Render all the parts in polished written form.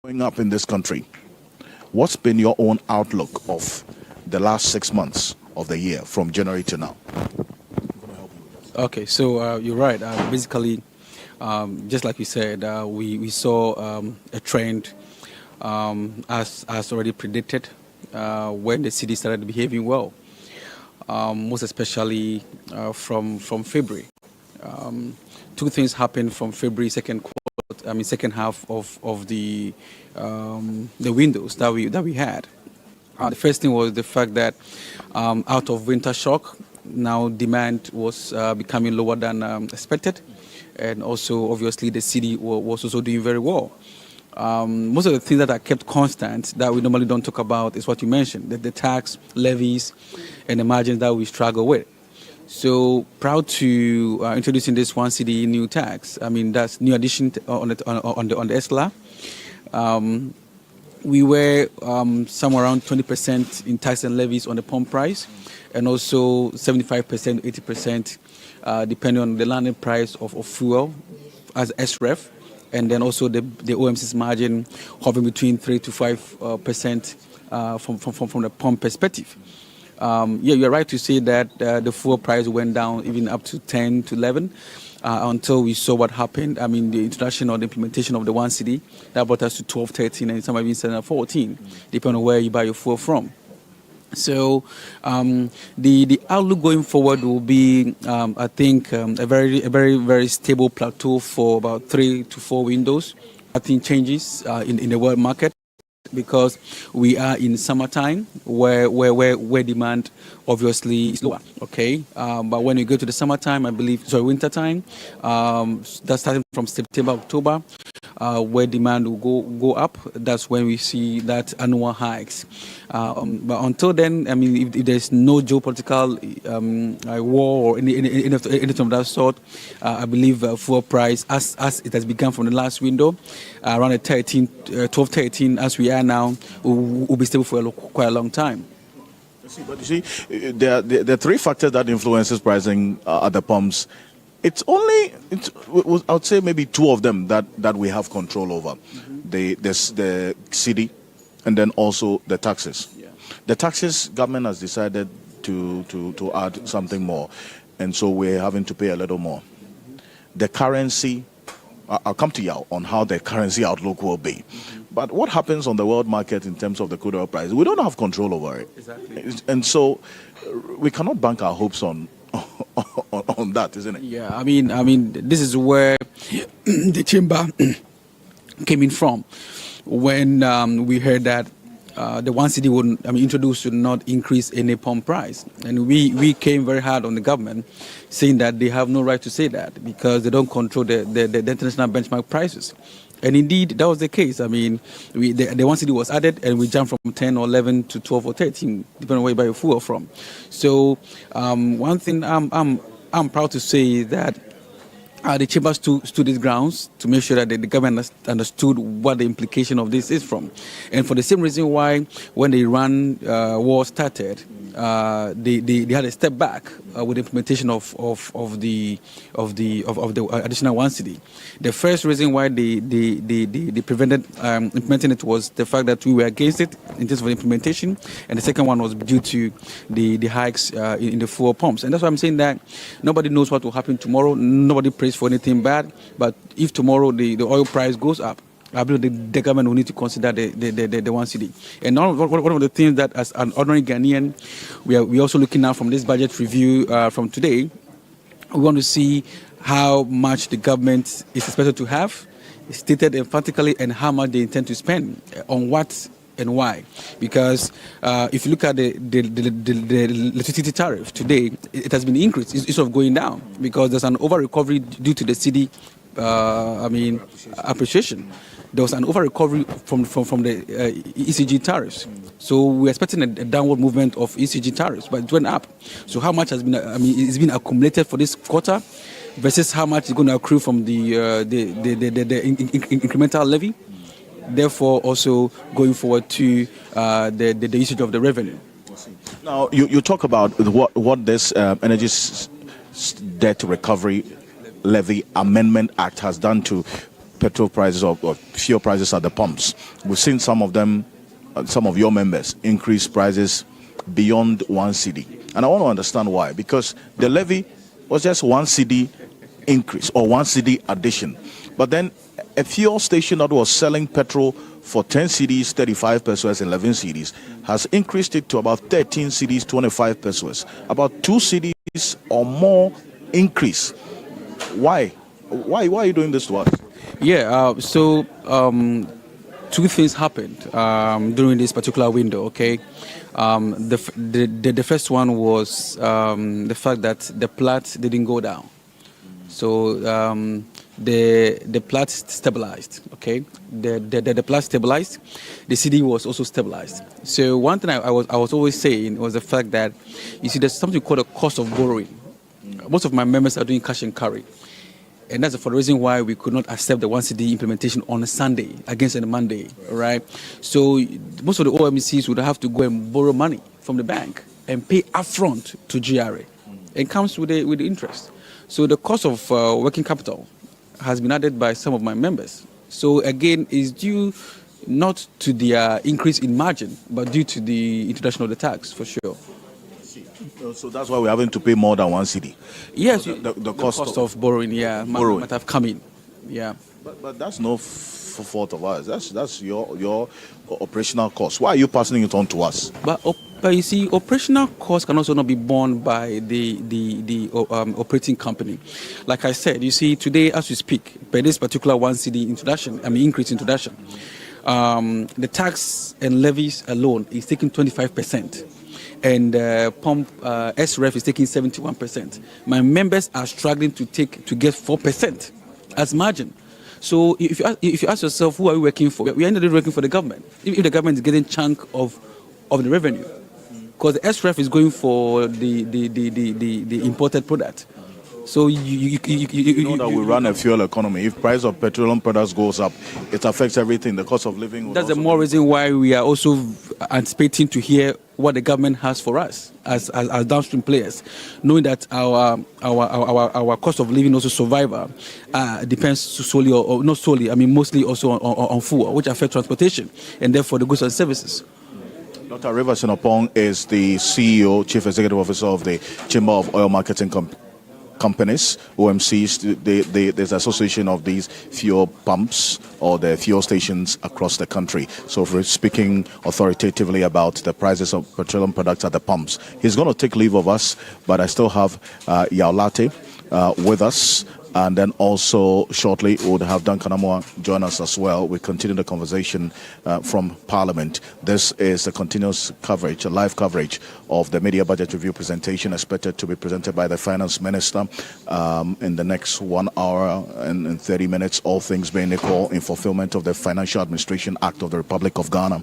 Growing up in this country, what's been your own outlook of the last 6 months of the year from January to now? Okay, so you're right. Basically, just like you said, we saw a trend as already predicted when the city started behaving well, most especially from February. Two things happened from February second half of the windows that we had. The first thing was the fact that out of winter shock, now demand was becoming lower than expected, and also obviously the city was also doing very well. Most of the things that are kept constant that we normally don't talk about is what you mentioned, the tax, levies, and the margins that we struggle with. So proud to introducing this one city new tax. I mean, that's new addition on the SLR. We were somewhere around 20% in tax and levies on the pump price, and also 75%, 80% depending on the landing price of fuel as SREF, and then also the OMC's margin hovering between 3 to 5% from the pump perspective. You're right to say that the fuel price went down even up to 10 to 11 until we saw what happened. I mean, the introduction or the implementation of the one city that brought us to 12, 13, and some even 14, depending on where you buy your fuel from. So the outlook going forward will be, I think, a very stable plateau for about 3 to 4 windows. Nothing changes in the world market, because we are in summertime where demand obviously is lower, okay? But when you go to the summertime, winter time, that's starting from September, October, where demand will go up. That's when we see that annual hikes. But until then, I mean, if there's no geopolitical war or anything of that sort, I believe fuel price, as it has begun from the last window, around the 12, 13, as we are now, will be stable for quite a long time. But you see, there are 3 factors that influences pricing at the pumps. I would say maybe 2 of them that we have control over. Mm-hmm. The city, and then also the taxes. Yeah. The taxes, government has decided to add something more, and so we're having to pay a little more. Mm-hmm. The currency, I'll come to you on how the currency outlook will be. Mm-hmm. But what happens on the world market in terms of the crude oil price, we don't have control over it. Exactly. And so we cannot bank our hopes on that, isn't it? Yeah, I mean, this is where the chamber came in from when we heard that the one city introduced to not increase any pump price, and we came very hard on the government, saying that they have no right to say that because they don't control the international benchmark prices. And indeed, that was the case. I mean, the one city was added, and we jumped from 10 or 11 to 12 or 13, depending on where you buy your fuel from. So, one thing I'm proud to say is that the chamber stood its grounds to make sure that the government understood what the implication of this is from, and for the same reason why when the Iran war started, they had a step back with the implementation of the additional one city. The first reason why they prevented implementing it was the fact that we were against it in terms of implementation, and the second one was due to the hikes in the fuel pumps. And that's why I'm saying that nobody knows what will happen tomorrow. Nobody prays for anything bad, but if tomorrow the oil price goes up, I believe the government will need to consider the one city. And one of the things that, as an ordinary Ghanaian, we also looking now from this budget review from today, we want to see how much the government is expected to have, stated emphatically, and how much they intend to spend on what and why. Because if you look at the electricity tariff today, it has been increased instead of going down, because there's an over recovery due to the city appreciation. There was an over recovery from the ECG tariffs. So we're expecting a downward movement of ECG tariffs, but it went up. So how much has been it's been accumulated for this quarter versus how much is going to accrue from the incremental levy? Therefore, also going forward to the usage of the revenue. Now, you talk about what this energy debt recovery levy amendment act has done to petrol prices or fuel prices at the pumps. We've seen some of them, some of your members, increase prices beyond 1 cedi. And I want to understand why. Because the levy was just 1 cedi increase or 1 cedi addition. But then a fuel station that was selling petrol for 10 cedis, 35 pesos, 11 cedis, has increased it to about 13 cedis, 25 pesos. About 2 cedis or more increase. Why? Why are you doing this to us? Yeah, two things happened during this particular window, okay? The first one was the fact that the plat didn't go down. So the plat stabilized, okay? The plat stabilized, the CD was also stabilized. So one thing I was always saying was the fact that, you see, there's something called a cost of borrowing. Most of my members are doing cash and carry. And that's for the reason why we could not accept the 1 cedi implementation on a Sunday against a Monday, right? So most of the OMCs would have to go and borrow money from the bank and pay upfront to GRA. It comes with the interest. So the cost of working capital has been added by some of my members. So again, it's due not to the increase in margin, but due to the introduction of the tax, for sure. So that's why we're having to pay more than 1 cedi. Yes, so the cost of borrowing, yeah, might have come in. Yeah. But that's no fault of ours. That's your operational cost. Why are you passing it on to us? But you see, operational costs can also not be borne by the operating company. Like I said, you see, today as we speak, by this particular 1 cedi increase introduction, the tax and levies alone is taking 25%. And pump SREF is taking 71%. My members are struggling to get 4% as margin. So if you ask yourself, who are we working for? We are not working for the government. If the government is getting chunk of the revenue, because the SREF is going for the imported product. So you know that we run a fuel economy. If price of petroleum products goes up, it affects everything. The cost of living. That's the more reason why we are also anticipating to hear what the government has for us as downstream players, knowing that our cost of living, also survival, depends solely or not solely. Mostly also on fuel, which affects transportation and therefore the goods and services. Dr. Rivers Sinopong is the CEO, Chief Executive Officer of the Chamber of Oil Marketing Companies, OMCs. There's an association of these fuel pumps or the fuel stations across the country. So if we're speaking authoritatively about the prices of petroleum products at the pumps, he's going to take leave of us, but I still have Yaulate with us. And then also shortly we would have Duncan Amoah join us as well. We continue the conversation from Parliament. This is a continuous coverage, a live coverage of the media budget review presentation expected to be presented by the Finance Minister in the next 1 hour and 30 minutes, all things being equal, in fulfillment of the Financial Administration Act of the Republic of Ghana.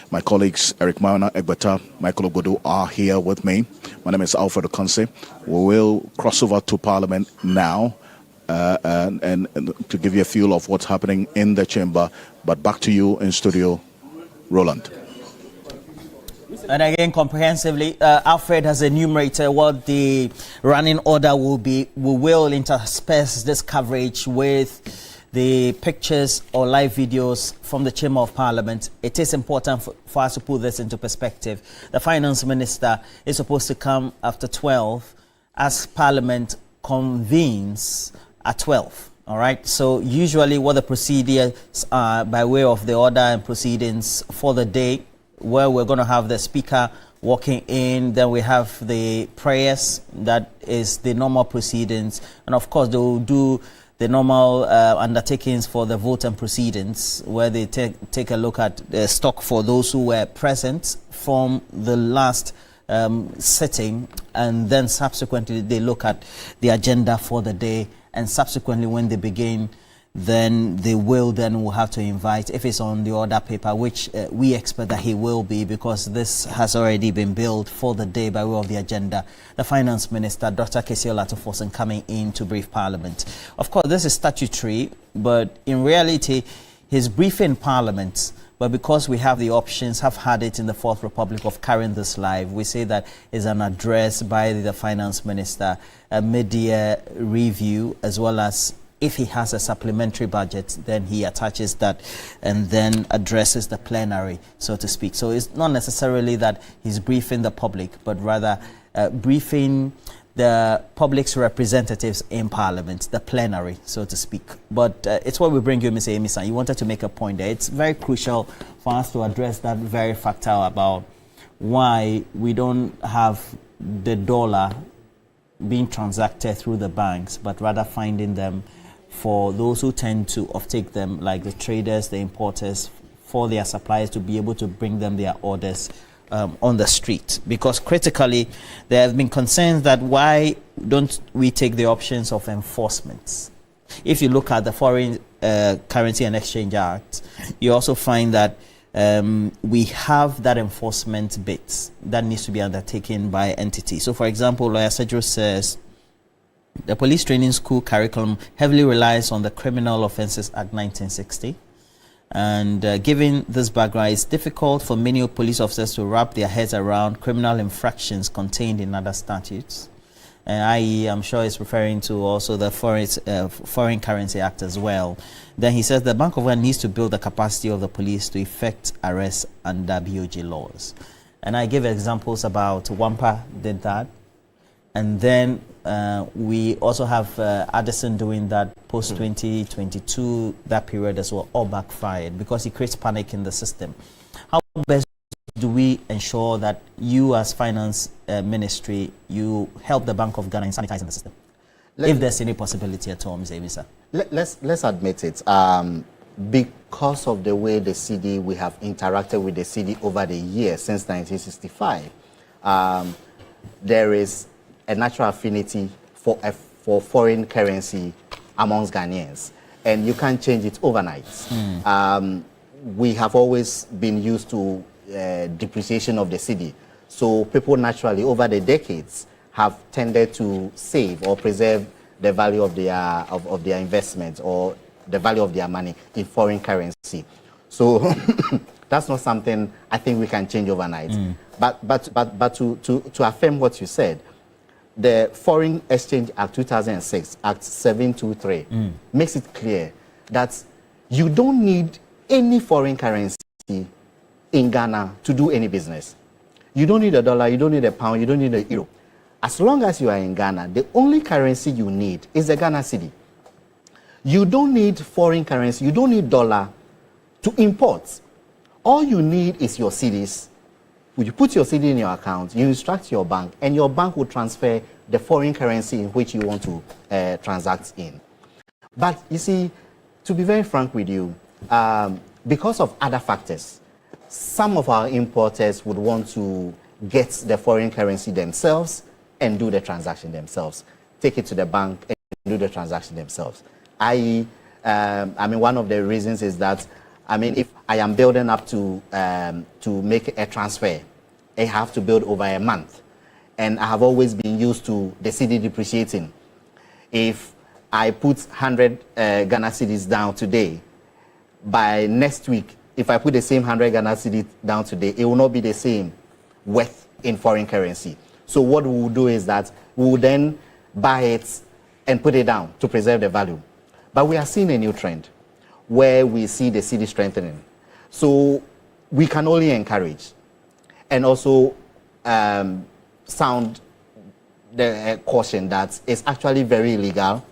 My colleagues Eric Mauna Egbata, Michael Ogodo are here with me. My name is Alfred Okonse. We will cross over to Parliament now. And to give you a feel of what's happening in the chamber. But back to you in studio, Roland. And again, comprehensively, Alfred has enumerated what the running order will be. We will intersperse this coverage with the pictures or live videos from the Chamber of Parliament. It is important for us to put this into perspective. The Finance Minister is supposed to come after 12 as Parliament convenes at 12. All right. So usually what the procedures are by way of the order and proceedings for the day, where we're going to have the speaker walking in, then we have the prayers, that is the normal proceedings, and of course they will do the normal undertakings for the vote and proceedings, where they take a look at the stock for those who were present from the last sitting, and then subsequently they look at the agenda for the day. And subsequently, when they begin, then they will have to invite, if it's on the order paper, which we expect that he will be, because this has already been billed for the day by way of the agenda, the Finance Minister, Dr. Katakyie Olatofosun, coming in to brief Parliament. Of course, this is statutory, but in reality, he's briefing Parliament. But because we have the options, have had it in the Fourth Republic of carrying this live, we say that is an address by the Finance Minister, a mid-year review, as well as if he has a supplementary budget, then he attaches that and then addresses the plenary, so to speak. So it's not necessarily that he's briefing the public, but rather briefing the public's representatives in Parliament, the plenary, so to speak. But it's what we bring you, Mr. Emisa. You wanted to make a point there. It's very crucial for us to address that very factor about why we don't have the dollar being transacted through the banks, but rather finding them for those who tend to offtake them, like the traders, the importers, for their suppliers to be able to bring them their orders on the street. Because critically, there have been concerns that why don't we take the options of enforcement? If you look at the Foreign Currency and Exchange Act, you also find that we have that enforcement bit that needs to be undertaken by entities. So, for example, Lawyer Sedgwick says the police training school curriculum heavily relies on the Criminal Offences Act 1960. And given this background, it's difficult for many police officers to wrap their heads around criminal infractions contained in other statutes. I.e., I'm sure it's referring to also the Foreign Currency Act as well. Then he says the Bank of Ghana needs to build the capacity of the police to effect arrests under BOG laws. And I give examples about Wampa did that. And then we also have Addison doing that post-2022, that period as well, all backfired because it creates panic in the system. How best do we ensure that you as Finance Ministry, you help the Bank of Ghana in sanitizing the system? If there's any possibility at all, Mr. Emisa. Let's admit it. Because of the way the CD, we have interacted with the CD over the years since 1965, there is a natural affinity for foreign currency amongst Ghanaians, and you can't change it overnight. We have always been used to depreciation of the cedi, so people naturally over the decades have tended to save or preserve the value of their investment or the value of their money in foreign currency. So that's not something I think we can change overnight. But to affirm what you said, the Foreign Exchange Act 2006, Act 723, makes it clear that you don't need any foreign currency in Ghana to do any business. You don't need a dollar, you don't need a pound, you don't need a euro. As long as you are in Ghana, the only currency you need is the Ghana cedi. You don't need foreign currency, you don't need dollar to import. All you need is your cedis. You put your cedi in your account, you instruct your bank, and your bank will transfer the foreign currency in which you want to transact in. But you see, to be very frank with you, because of other factors, some of our importers would want to get the foreign currency themselves and do the transaction themselves. Take it to the bank and do the transaction themselves. I mean, one of the reasons is that, I mean, if I am building up to make a transfer, I have to build over a month. And I have always been used to the cedi depreciating. If I put 100 Ghana cedis down today, by next week, if I put the same 100 Ghana cedis down today, it will not be the same worth in foreign currency. So what we will do is that we will then buy it and put it down to preserve the value. But we are seeing a new trend where we see the cedi strengthening. So we can only encourage and also sound the caution that it's actually very illegal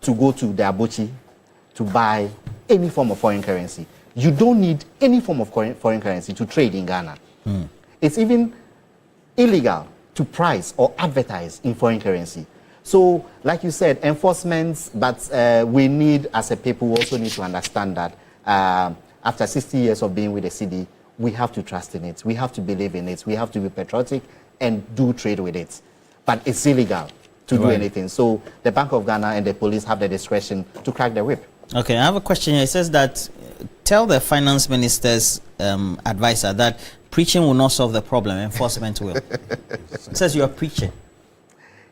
to go to the Abuchi to buy any form of foreign currency. You don't need any form of foreign currency to trade in Ghana. It's even illegal to price or advertise in foreign currency. So, like you said, enforcement, but we need, as a people, we also need to understand that after 60 years of being with the cedi, we have to trust in it, we have to believe in it, we have to be patriotic and do trade with it. But it's illegal to do anything. So the Bank of Ghana and the police have the discretion to crack the whip. Okay, I have a question here. It says that tell the finance minister's advisor that preaching will not solve the problem, enforcement will. It says you are preaching.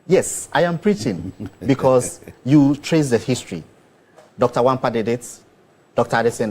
Yes, I am preaching because you trace the history. Dr. Wampa did it, Dr. Addison